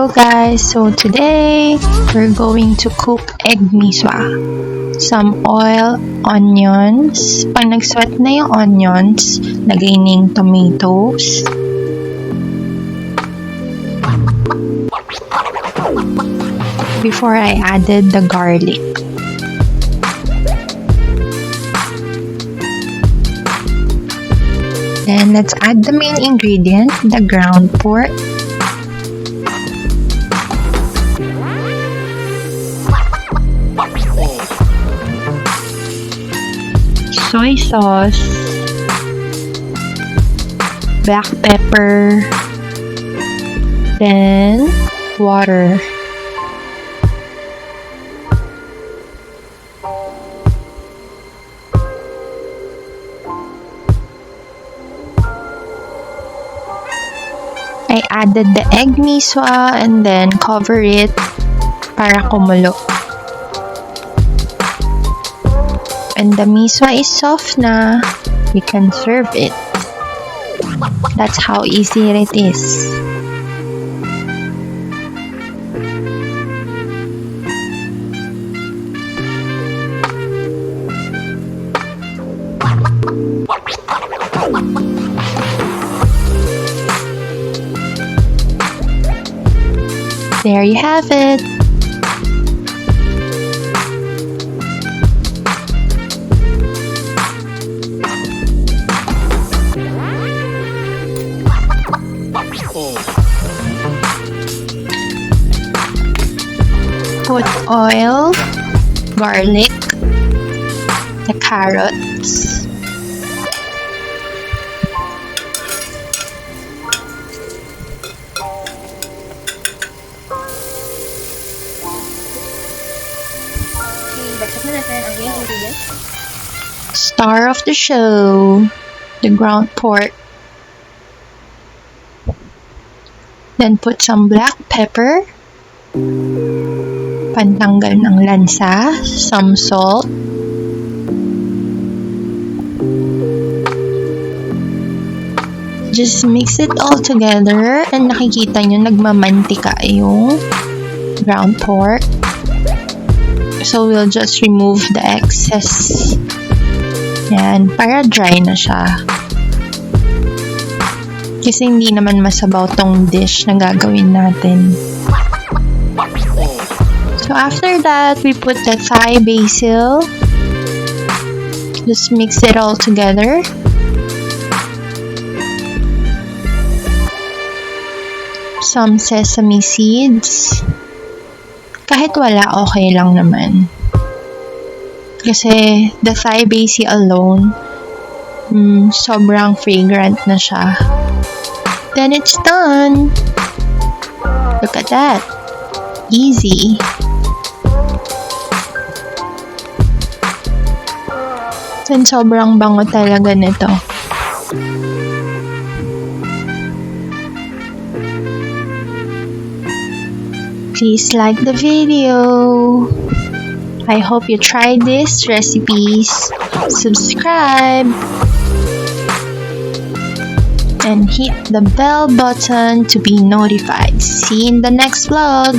Hello guys, so today we're going to cook egg misua. Some oil, onions. Pag nag-sweat na yung onions, lagay ng tomatoes. Before I added the garlic. Then let's add the main ingredient, the ground pork. Soy sauce, black pepper, then water. I added the egg misua and then cover it para kumulo. When the misua is soft na, you can serve it. That's how easy it is. There you have it. Put oil, garlic, the carrots, star of the show, the ground pork. Then put some black pepper, pantanggal ng lansa, some salt, just mix it all together and nakikita nyo nagmamantika yung ground pork. So we'll just remove the excess. Yan, para dry na siya. Kasi hindi naman masabaw tong dish na gagawin natin. So after that, we put the Thai basil. Just mix it all together. Some sesame seeds. Kahit wala, okay lang naman. Kasi the Thai basil alone, sobrang fragrant na siya. Then it's done. Look at that. Easy. And sobrang bango talaga nito. Please like the video. I hope you try these recipes. Subscribe. And hit the bell button to be notified. See you in the next vlog.